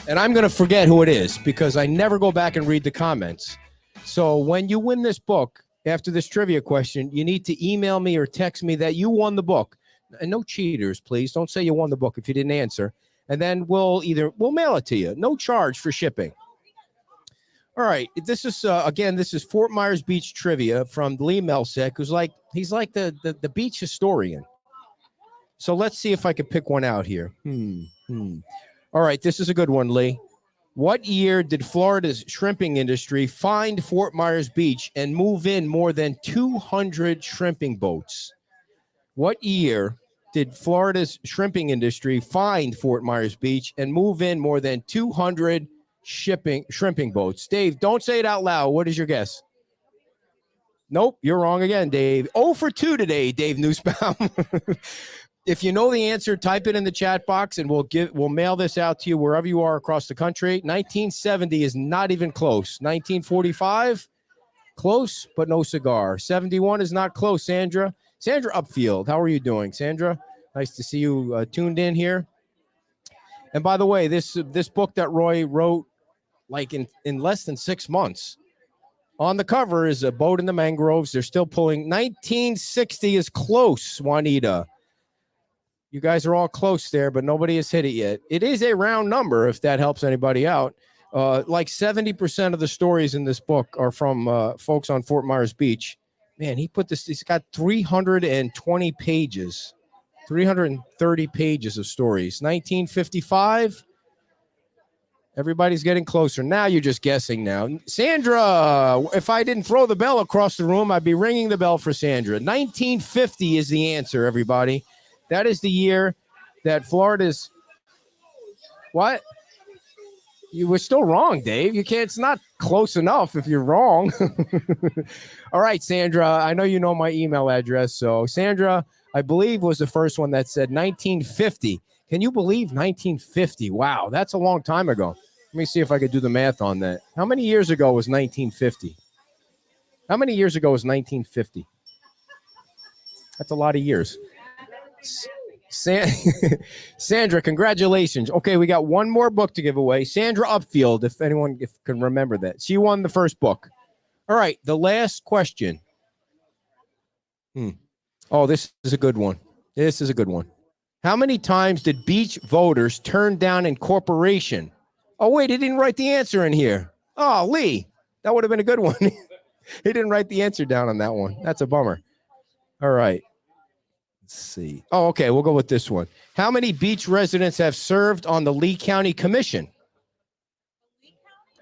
And I'm going to forget who it is because I never go back and read the comments. So when you win this book, after this trivia question, you need to email me or text me that you won the book. And no cheaters, please. Don't say you won the book if you didn't answer. And then we'll mail it to you. No charge for shipping. All right. This is, this is Fort Myers Beach trivia from Lee Melsick, he's like the beach historian. So let's see if I can pick one out here. All right, this is a good one, Lee. What year did Florida's shrimping industry find Fort Myers Beach and move in more than 200 shrimping boats? What year did Florida's shrimping industry find Fort Myers Beach and move in more than 200 shrimping boats? Dave, don't say it out loud. What is your guess? Nope, you're wrong again, Dave. 0 for 2 today, Dave Nussbaum. If you know the answer, type it in the chat box, and we'll mail this out to you wherever you are across the country. 1970 is not even close. 1945, close, but no cigar. 71 is not close, Sandra. Sandra Upfield, how are you doing, Sandra? Nice to see you tuned in here. And by the way, this book that Roy wrote, like in less than 6 months. On the cover is a boat in the mangroves. They're still pulling. 1960 is close, Juanita. You guys are all close there, but nobody has hit it yet. It is a round number, if that helps anybody out. Like 70% of the stories in this book are from folks on Fort Myers Beach. Man, he's got 320 pages, 330 pages of stories. 1955. Everybody's getting closer. Now you're just guessing now. Sandra, if I didn't throw the bell across the room, I'd be ringing the bell for Sandra. 1950 is the answer, everybody. That is the year that Florida's... What? You were still wrong, Dave. You can't... It's not close enough if you're wrong. All right, Sandra, I know you know my email address. So Sandra, I believe, was the first one that said 1950. Can you believe 1950? Wow, that's a long time ago. Let me see if I could do the math on that. How many years ago was 1950? How many years ago was 1950? That's a lot of years. Sandra, congratulations. Okay, we got one more book to give away. Sandra Upfield, if anyone can remember that. She won the first book. All right, the last question. Oh, this is a good one. This is a good one. How many times did beach voters turn down incorporation? Oh, wait, he didn't write the answer in here. Oh, Lee, that would have been a good one. He didn't write the answer down on that one. That's a bummer. All right. Let's see. Oh, okay, we'll go with this one. How many beach residents have served on the Lee County Commission?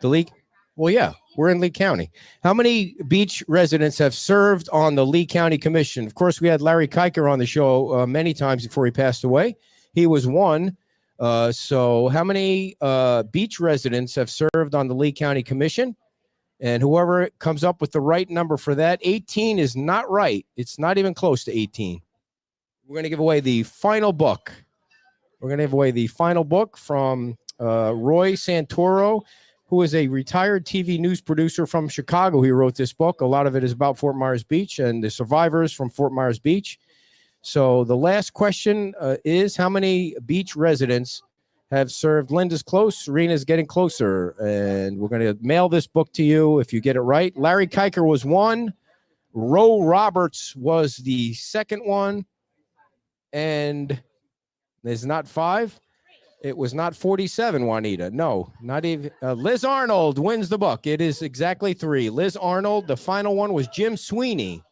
The Lee? Well, yeah, we're in Lee County. How many beach residents have served on the Lee County Commission? Of course, we had Larry Kiker on the show many times before he passed away. He was one. So how many beach residents have served on the Lee County Commission? And whoever comes up with the right number for that, 18 is not right. It's not even close to 18. We're going to give away the final book. We're going to give away the final book from Roy Santoro, who is a retired TV news producer from Chicago. He wrote this book. A lot of it is about Fort Myers Beach and the survivors from Fort Myers Beach. So the last question is, how many beach residents have served? Linda's close. Serena's getting closer. And we're going to mail this book to you if you get it right. Larry Kiker was one. Roe Roberts was the second one. And there's not 5. It was not 47, Juanita. No, not even. Liz Arnold wins the book. It is exactly 3. Liz Arnold. The final one was Jim Sweeney.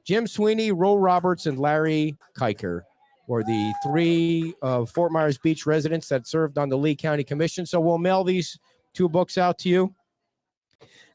Jim Sweeney, Roe Roberts, and Larry Kiker were the 3 Fort Myers Beach residents that served on the Lee County Commission. So we'll mail these 2 books out to you.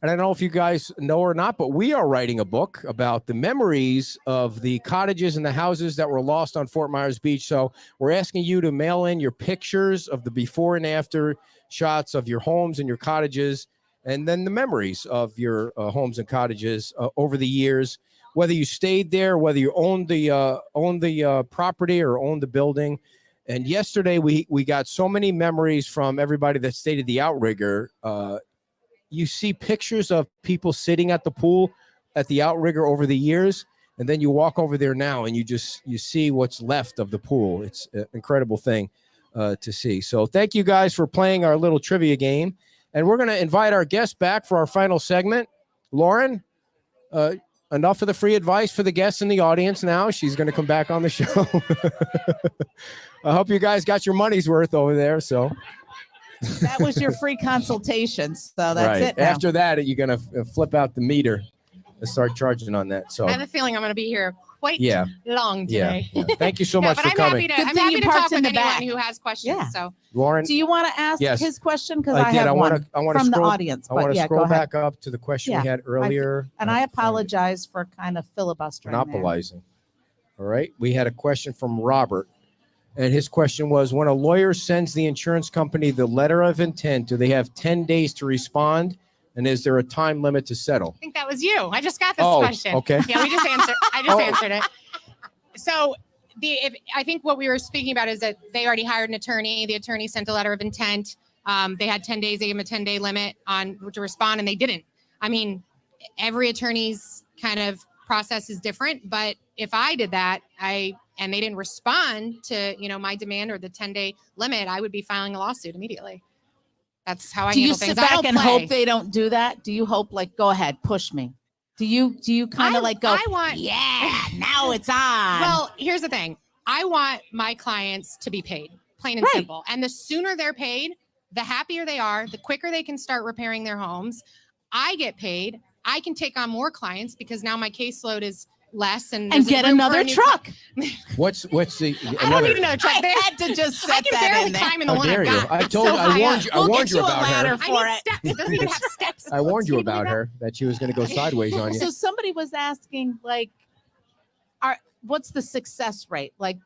And I don't know if you guys know or not, but we are writing a book about the memories of the cottages and the houses that were lost on Fort Myers Beach. So we're asking you to mail in your pictures of the before and after shots of your homes and your cottages, and then the memories of your homes and cottages over the years, whether you stayed there, whether you owned the property or owned the building. And yesterday we got so many memories from everybody that stayed at the Outrigger. You see pictures of people sitting at the pool at the Outrigger over the years, and then you walk over there now and you see what's left of the pool. It's an incredible thing to see. So thank you guys for playing our little trivia game, and we're going to invite our guest back for our final segment. Lauren, enough of the free advice for the guests in the audience now. She's going to come back on the show. I hope you guys got your money's worth over there. So That was your free consultation. So that's right. it now. After that, you're going to flip out the meter and start charging on that. So I have a feeling I'm going to be here quite long yeah, today. yeah. Thank you so much but for I'm coming. Happy to, Good I'm thing happy you to parked talk in with the anyone back. who has questions. Yeah. So Lauren, Do you want to ask Yes. his question? Because I I did. have I one wanna from scroll, the audience. I want But to yeah, scroll go ahead. back up to the question we Yeah, had earlier. And I apologize for kind of filibustering there. Monopolizing. All right. We had a question from Robert. And his question was, when a lawyer sends the insurance company the letter of intent, do they have 10 days to respond? And is there a time limit to settle? I think that was you. I just got this Oh, question. okay. Yeah, we just answered. I just Oh. answered it. So I think what we were speaking about is that they already hired an attorney. The attorney sent a letter of intent. They had 10 days. They gave them a 10-day limit to respond, and they didn't. I mean, every attorney's kind of process is different. But if I did that, and they didn't respond to my demand or the 10-day limit, I would be filing a lawsuit immediately. That's how I Do you handle sit things. I back don't and play. hope they don't do that? Do you hope like, go ahead, push me? Do you kind of like go, yeah, now it's on? Well, here's the thing. I want my clients to be paid, plain and Right. simple. And the sooner they're paid, the happier they are, the quicker they can start repairing their homes. I get paid. I can take on more clients because now my caseload is less and get another truck. What's the I don't need another truck. I had to just I set can that barely in there. climb in the How one dare I've you? got. I It's told so I high warned up. you. I We'll warned get you you a about ladder her. I for need it. steps. It doesn't even have steps. I warned you Can believe about that? her that she was going to go sideways on you. So somebody was asking, like, what's the success rate? Like,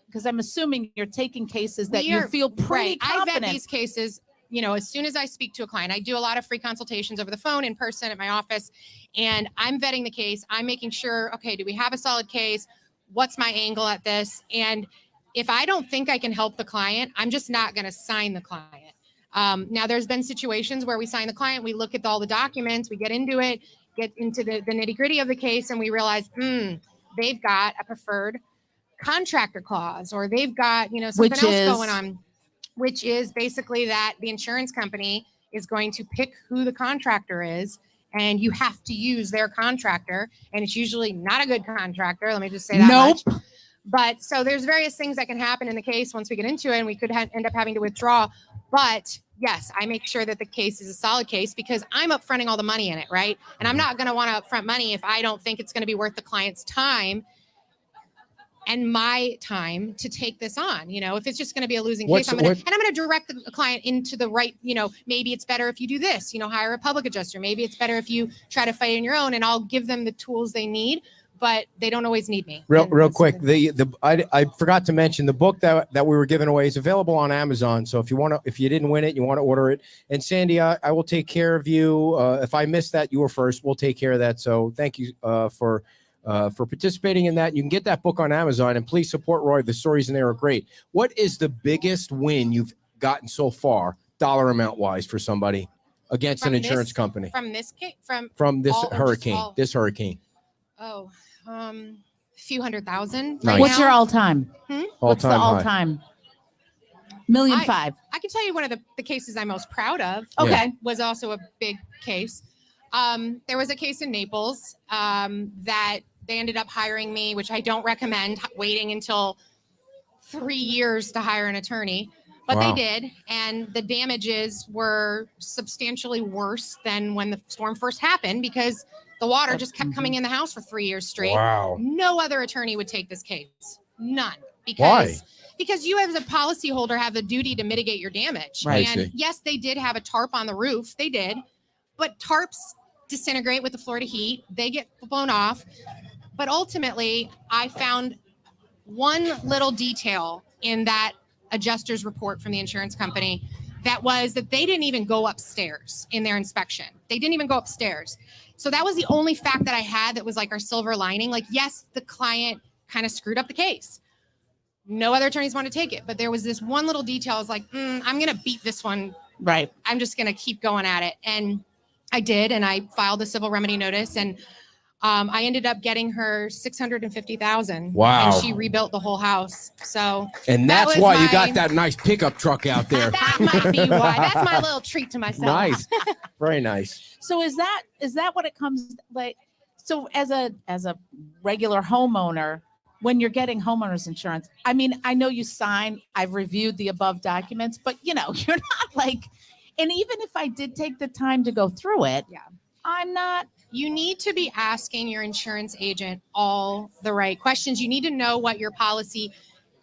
because I'm assuming you're taking cases that you feel pretty Right. I vet confident. these cases, as soon as I speak to a client. I do a lot of free consultations over the phone, in person, at my office, and I'm vetting the case. I'm making sure, okay, do we have a solid case? What's my angle at this? And if I don't think I can help the client, I'm just not going to sign the client. Now, there's been situations where we sign the client, we look at all the documents, we get into it, get into the nitty gritty of the case, and we realize, they've got a preferred contractor clause, or they've got, something else going on, which is basically that the insurance company is going to pick who the contractor is, and you have to use their contractor, and it's usually not a good contractor. Let me just say that much. But so there's various things that can happen in the case once we get into it, and we could end up having to withdraw. But yes, I make sure that the case is a solid case because I'm upfronting all the money in it, right? And I'm not going to want to upfront money if I don't think it's going to be worth the client's time and my time to take this on. If it's just going to be a losing case, I'm going to direct the client into the right, maybe it's better if you do this, hire a public adjuster. Maybe it's better if you try to fight on your own, and I'll give them the tools they need, but they don't always need me. Real quick, I forgot to mention the book that we were giving away is available on Amazon. So if you didn't win it, you want to order it. And Sandy, I will take care of you. If I missed that, you were first. We'll take care of that. So thank you for participating in that. You can get that book on Amazon, and please support Roy. The stories in there are great. What is the biggest win you've gotten so far, dollar amount wise, for somebody against an insurance company? From this case, from this hurricane, Oh, a few $100,000. Nice. Right What's now. your all-time? What's the All-time high. all-time? $1.5 million. I can tell you one of the cases I'm most proud of. Okay. Was also a big case. There was a case in Naples that they ended up hiring me, which I don't recommend waiting until 3 years to hire an attorney, but Wow. they did. And the damages were substantially worse than when the storm first happened because the water just kept coming in the house for 3 years straight. Wow. No other attorney would take this case. None. Why? Because you as a policyholder have the duty to mitigate your damage. Right. I And see. yes, they did have a tarp on the roof. They did. But tarps disintegrate with the Florida heat. They get blown off. But ultimately, I found one little detail in that adjuster's report from the insurance company that was that they didn't even go upstairs in their inspection. They didn't even go upstairs. So that was the only fact that I had that was like our silver lining. Like, yes, the client kind of screwed up the case. No other attorneys want to take it. But there was this one little detail. I was like, I'm going to beat this one. Right. I'm just going to keep going at it. And I did. And I filed a civil remedy notice. And I ended up getting her $650,000. Wow. And she rebuilt the whole house. So And that that's was why you my- got that nice pickup truck out there. that might be why. That's my little treat to myself. Nice. Very nice. So is that what it comes like? So as a regular homeowner, when you're getting homeowners insurance, I mean, I know you sign, I've reviewed the above documents, but you're not like, and even if I did take the time to go through it, Yeah. I'm not. You need to be asking your insurance agent all the right questions. You need to know what your policy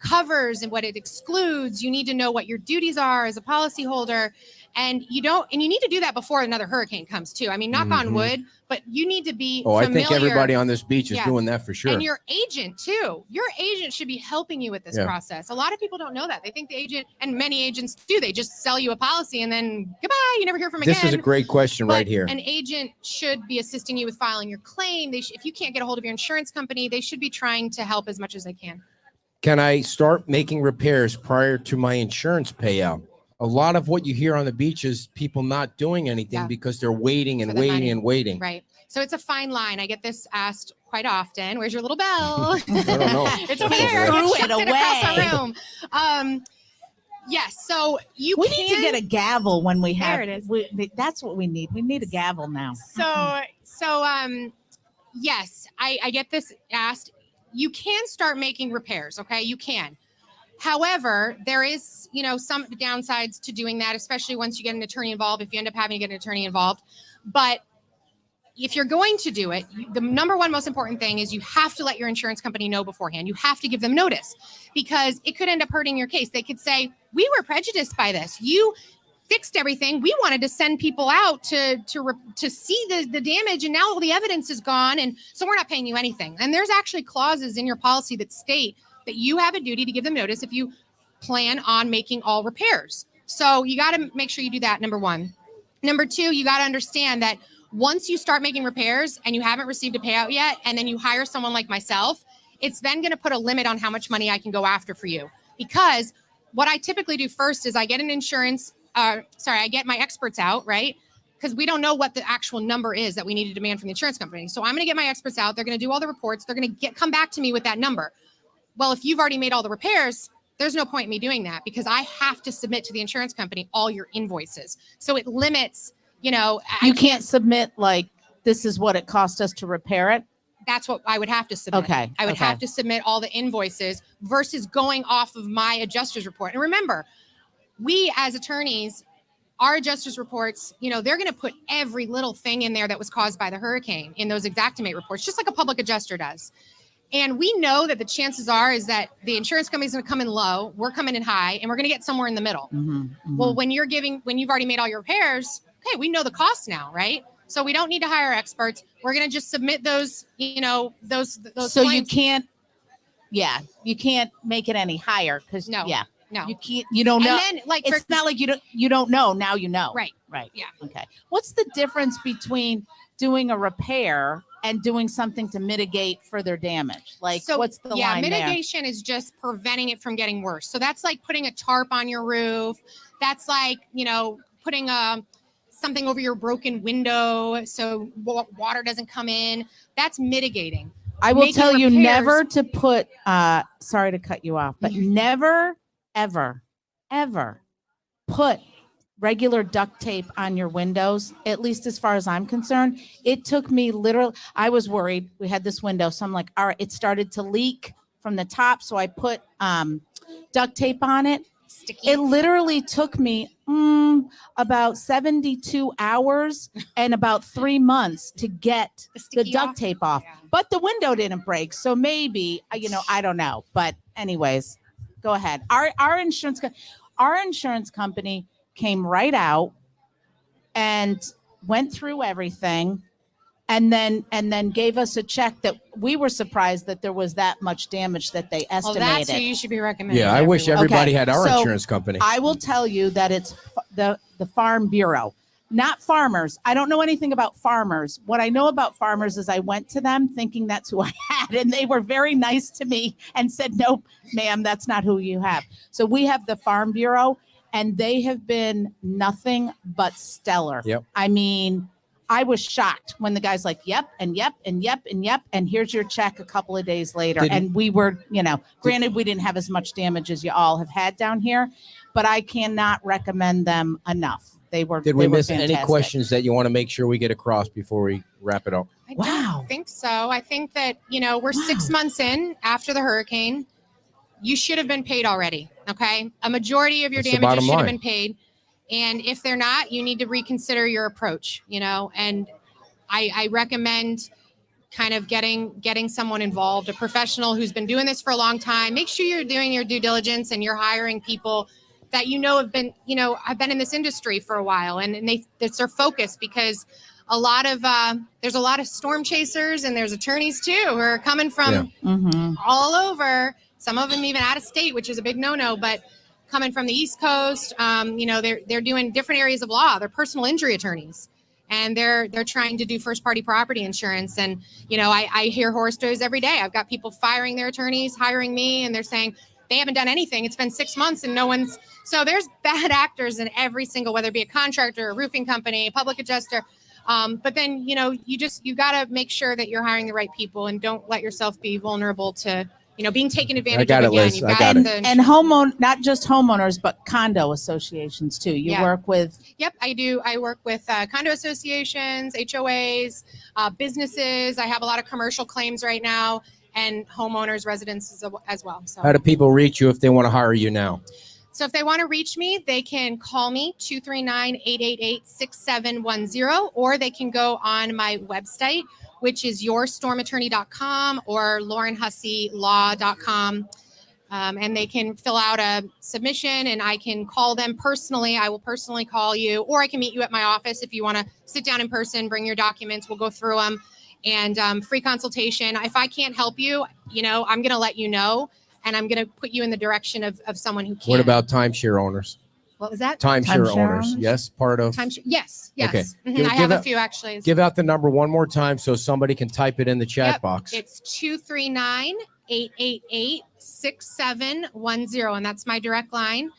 covers and what it excludes. You need to know what your duties are as a policyholder. And you need to do that before another hurricane comes too. I mean, knock on wood, but you need to be familiar. I think everybody on this beach is doing that for sure. And your agent too. Your agent should be helping you with this process. A lot of people don't know that. They think the agent, and many agents do, they just sell you a policy and then goodbye, you never hear from again. This is a great question right here. An agent should be assisting you with filing your claim. If you can't get a hold of your insurance company, they should be trying to help as much as they can. Can I start making repairs prior to my insurance payout? A lot of what you hear on the beach is people not doing anything because they're waiting and waiting and waiting. Right. So it's a fine line. I get this asked quite often. Where's your little bell? I don't know. It's over here. Threw It's it away. across our room. Yes. So We need to get a gavel when we have. There it is. That's what we need. We need a gavel now. Yes, I get this asked. You can start making repairs. Okay, you can. However, there is, some downsides to doing that, especially once you get an attorney involved, if you end up having to get an attorney involved. But if you're going to do it, the number one most important thing is you have to let your insurance company know beforehand. You have to give them notice, because it could end up hurting your case. They could say, we were prejudiced by this. You fixed everything. We wanted to send people out to see the damage, and now all the evidence is gone, and so we're not paying you anything. And there's actually clauses in your policy that state that you have a duty to give them notice if you plan on making all repairs. So you got to make sure you do that, number one. Number two, you got to understand that once you start making repairs and you haven't received a payout yet, and then you hire someone like myself, it's then going to put a limit on how much money I can go after for you. Because what I typically do first is I get I get my experts out, right? Because we don't know what the actual number is that we need to demand from the insurance company. So I'm going to get my experts out. They're going to do all the reports. They're going to come back to me with that number. Well, if you've already made all the repairs, there's no point in me doing that, because I have to submit to the insurance company all your invoices. So it limits, you can't submit like, this is what it cost us to repair it. That's what I would have to submit. Okay. I would have to submit all the invoices versus going off of my adjuster's report. And remember, we as attorneys, our adjuster's reports, they're going to put every little thing in there that was caused by the hurricane in those Xactimate reports, just like a public adjuster does. And we know that the chances is that the insurance company is going to come in low, we're coming in high, and we're going to get somewhere in the middle. Well, when you've already made all your repairs, okay, we know the cost now, right? So we don't need to hire experts. We're going to just submit those, those. So claims. you can't make it any higher because No. you can't. You don't know. And then, It's not like you don't know. Now you know. Right. Yeah. Okay. What's the difference between doing a repair and doing something to mitigate further damage? What's the line mitigation is just preventing it from getting worse. So that's like putting a tarp on your roof. That's like, putting something over your broken window so water doesn't come in. That's mitigating. I will tell you never to put, sorry to cut you off, but never, ever, ever put regular duct tape on your windows, at least as far as I'm concerned. It took me I was worried. We had this window. So I'm like, all right, it started to leak from the top. So I put duct tape on it. Sticky. It literally took me about 72 hours and about 3 months to get the duct tape off. Yeah. But the window didn't break. So maybe, I don't know. But anyways, go ahead. Our insurance company came right out and went through everything and then gave us a check that we were surprised that there was that much damage that they estimated. Well, that's who you should be recommending. Yeah, I wish everybody had our so insurance company. I will tell you that it's the Farm Bureau, not farmers. I don't know anything about farmers. What I know about farmers is I went to them thinking that's who I had, and they were very nice to me and said, nope, ma'am, that's not who you have. So we have the Farm Bureau, and they have been nothing but stellar. Yep. I mean, I was shocked when the guy's like, yep, and yep, and yep, and yep, and here's your check a couple of days later. And we were, granted, we didn't have as much damage as you all have had down here, but I cannot recommend them enough. Did we miss any questions that you want to make sure we get across before we wrap it up? I don't think so. I think that, we're 6 months in after the hurricane. You should have been paid already. Okay. A majority of your damages should have been paid. And if they're not, you need to reconsider your approach, and I recommend kind of getting someone involved, a professional who's been doing this for a long time. Make sure you're doing your due diligence and you're hiring people that have been in this industry for a while, and that's their focus, because there's a lot of storm chasers, and there's attorneys too who are coming from all over. Some of them even out of state, which is a big no-no, but coming from the East Coast, they're doing different areas of law. They're personal injury attorneys, and they're trying to do first-party property insurance. And I hear horror stories every day. I've got people firing their attorneys, hiring me, and they're saying they haven't done anything. It's been 6 months and no one's. So there's bad actors in every single, whether it be a contractor, a roofing company, a public adjuster. But then, you got to make sure that you're hiring the right people, and don't let yourself be vulnerable to, being taken advantage of again. Liz. You've got it. And not just homeowners, but condo associations too. You work with. Yep, I do. I work with condo associations, HOAs, businesses. I have a lot of commercial claims right now, and homeowners, residences as well. So how do people reach you if they want to hire you now? So if they want to reach me, they can call me 239-888-6710, or they can go on my website, which is yourstormattorney.com or laurenhusseylaw.com. And they can fill out a submission, and I can call them personally. I will personally call you, or I can meet you at my office if you want to sit down in person, bring your documents. We'll go through them, and free consultation. If I can't help you, I'm going to let you know. And I'm going to put you in the direction of someone who can. What about timeshare owners? What was that? Timeshare owners. Yes, part of. Timeshare. Yes. Okay. I have a few actually. Give out the number one more time so somebody can type it in the chat box. It's 239-888-6710, and that's my direct line.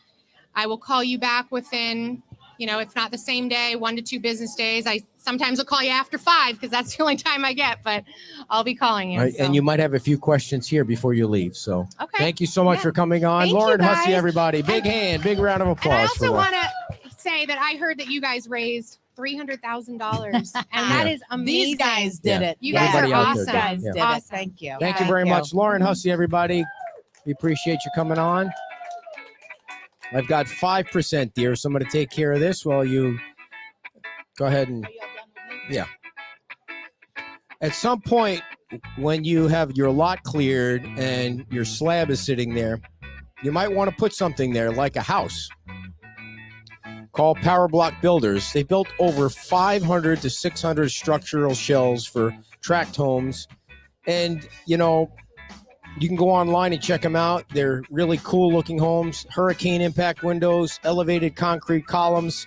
I will call you back within, if not the same day, 1 to 2 business days. I sometimes will call you after 5 because that's the only time I get, but I'll be calling you. Right, so. And you might have a few questions here before you leave. So thank you so much for coming on. Thank Lauren you, Hussey, guys. everybody. Big round of applause. And I also want to say that I heard that you guys raised $300,000, and that is amazing. These guys did it. You guys Everybody are out awesome. there Guys did. did Awesome. it. Thank you. Thank you very much. Lauren Hussey, everybody. We appreciate you coming on. I've got 5%, dear, so I'm going to take care of this while you go ahead and at some point when you have your lot cleared and your slab is sitting there, you might want to put something there like a house. Call Power Block Builders. They built over 500 to 600 structural shells for tract homes, and you can go online and check them out. They're really cool looking homes, hurricane impact windows, elevated concrete columns,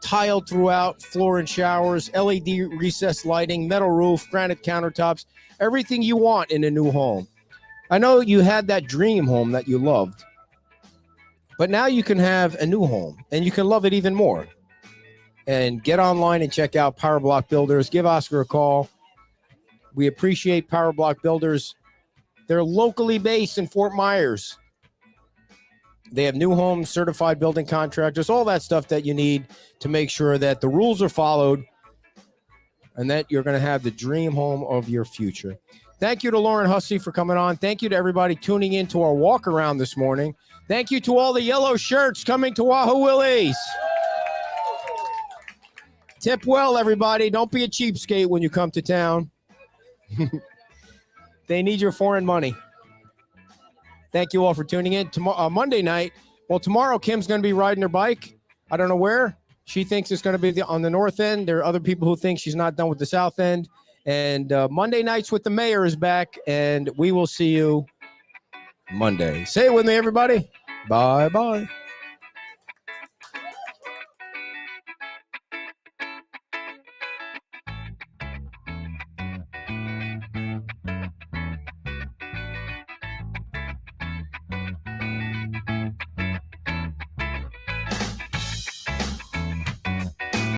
tiled throughout, floor and showers, LED recessed lighting, metal roof, granite countertops, everything you want in a new home. I know you had that dream home that you loved, but now you can have a new home and you can love it even more. And get online and check out Power Block Builders. Give Oscar a call. We appreciate Power Block Builders. They're locally based in Fort Myers. They have new homes, certified building contractors, all that stuff that you need to make sure that the rules are followed and that you're going to have the dream home of your future. Thank you to Lauren Hussey for coming on. Thank you to everybody tuning in to our walk around this morning. Thank you to all the yellow shirts coming to Wahoo Willie's. Tip well, everybody. Don't be a cheapskate when you come to town. They need your foreign money. Thank you all for tuning in. Monday night, tomorrow Kim's going to be riding her bike. I don't know where. She thinks it's going to be on the north end. There are other people who think she's not done with the south end. And Monday Nights with the Mayor is back, and we will see you Monday. Say it with me, everybody. Bye-bye.